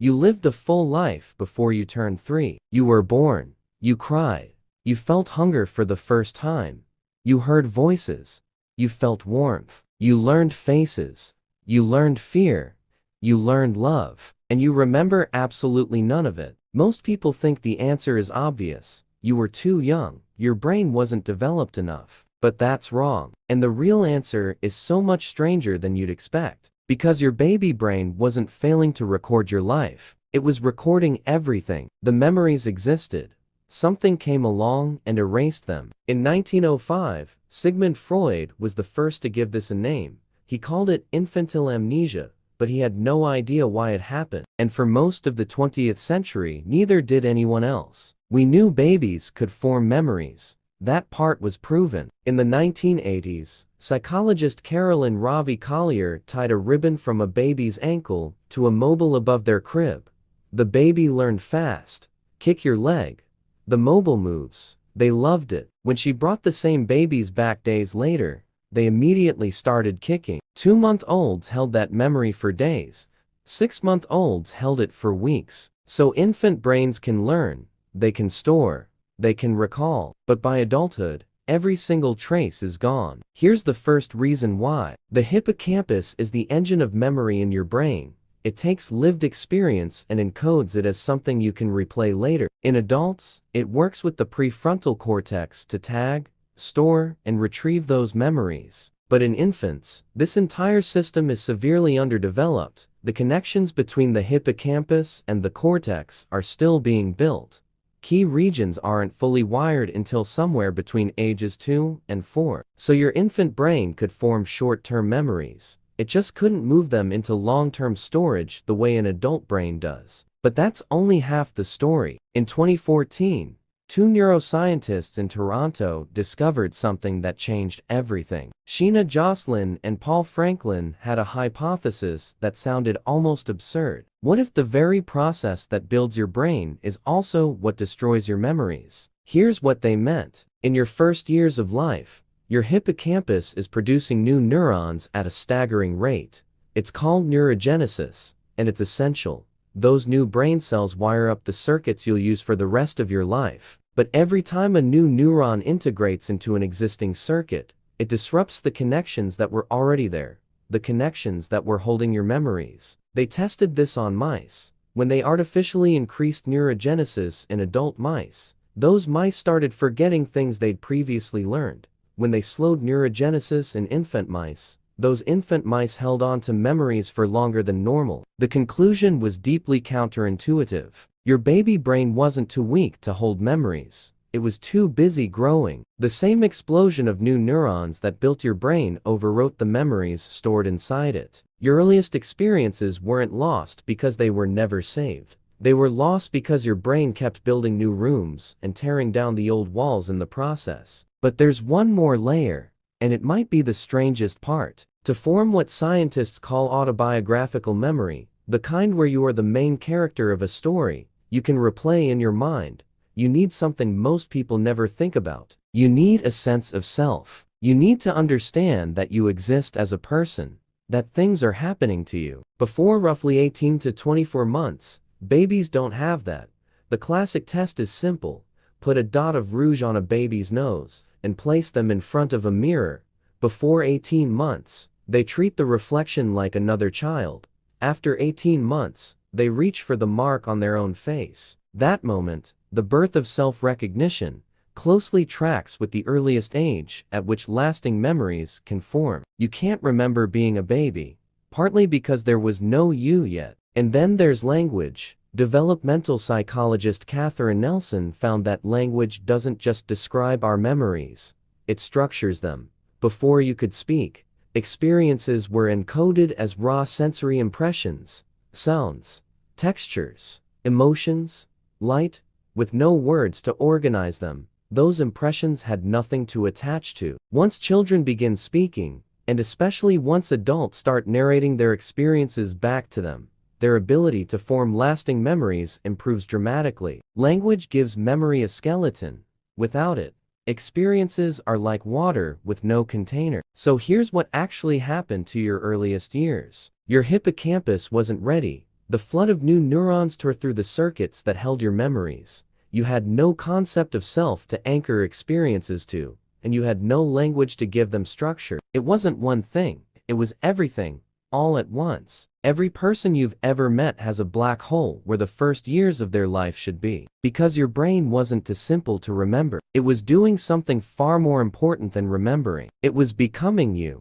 You lived a full life before you turned 3. You were born. You cried. You felt hunger for the first time. You heard voices. You felt warmth. You learned faces. You learned fear. You learned love. And you remember absolutely none of it. Most people think the answer is obvious. You were too young. Your brain wasn't developed enough. But that's wrong. And the real answer is so much stranger than you'd expect. Because your baby brain wasn't failing to record your life. It was recording everything. The memories existed. Something came along and erased them. In 1905, Sigmund Freud was the first to give this a name. He called it infantile amnesia, but he had no idea why it happened. And for most of the 20th century, neither did anyone else. We knew babies could form memories. That part was proven. In the 1980s, psychologist Carolyn Ravi Collier tied a ribbon from a baby's ankle to a mobile above their crib. The baby learned fast. Kick your leg. The mobile moves. They loved it. When she brought the same babies back days later, they immediately started kicking. 2-month-olds held that memory for days. 6-month-olds held it for weeks. So infant brains can learn, they can store, they can recall. But by adulthood, every single trace is gone. Here's the first reason why. The hippocampus is the engine of memory in your brain. It takes lived experience and encodes it as something you can replay later. In adults, it works with the prefrontal cortex to tag, store, and retrieve those memories. But in infants, this entire system is severely underdeveloped. The connections between the hippocampus and the cortex are still being built. Key regions aren't fully wired until somewhere between ages 2 and 4. So your infant brain could form short-term memories. It just couldn't move them into long-term storage the way an adult brain does. But that's only half the story. In 2014, 2 neuroscientists in Toronto discovered something that changed everything. Sheena Jocelyn and Paul Franklin had a hypothesis that sounded almost absurd. What if the very process that builds your brain is also what destroys your memories? Here's what they meant. In your first years of life, your hippocampus is producing new neurons at a staggering rate. It's called neurogenesis, and it's essential. Those new brain cells wire up the circuits you'll use for the rest of your life. But every time a new neuron integrates into an existing circuit, it disrupts the connections that were already there, the connections that were holding your memories. They tested this on mice. When they artificially increased neurogenesis in adult mice, those mice started forgetting things they'd previously learned. When they slowed neurogenesis in infant mice, those infant mice held on to memories for longer than normal. The conclusion was deeply counterintuitive. Your baby brain wasn't too weak to hold memories. It was too busy growing. The same explosion of new neurons that built your brain overwrote the memories stored inside it. Your earliest experiences weren't lost because they were never saved. They were lost because your brain kept building new rooms and tearing down the old walls in the process. But there's one more layer, and it might be the strangest part. To form what scientists call autobiographical memory, the kind where you are the main character of a story you can replay in your mind, you need something most people never think about. You need a sense of self. You need to understand that you exist as a person, that things are happening to you. Before roughly 18 to 24 months, babies don't have that. The classic test is simple. Put a dot of rouge on a baby's nose and place them in front of a mirror. Before 18 months, they treat the reflection like another child. After 18 months, they reach for the mark on their own face. That moment, the birth of self-recognition, closely tracks with the earliest age at which lasting memories can form. You can't remember being a baby, partly because there was no you yet. And then there's language. Developmental psychologist Catherine Nelson found that language doesn't just describe our memories, it structures them. Before you could speak, experiences were encoded as raw sensory impressions, sounds, textures, emotions, light, with no words to organize them. Those impressions had nothing to attach to. Once children begin speaking, and especially once adults start narrating their experiences back to them, their ability to form lasting memories improves dramatically. Language gives memory a skeleton. Without it, experiences are like water with no container. So here's what actually happened to your earliest years. Your hippocampus wasn't ready. The flood of new neurons tore through the circuits that held your memories. You had no concept of self to anchor your experiences to, and you had no language to give them structure. It wasn't one thing, it was everything, all at once. Every person you've ever met has a black hole where the first years of their life should be. Because your brain wasn't too simple to remember. It was doing something far more important than remembering. It was becoming you.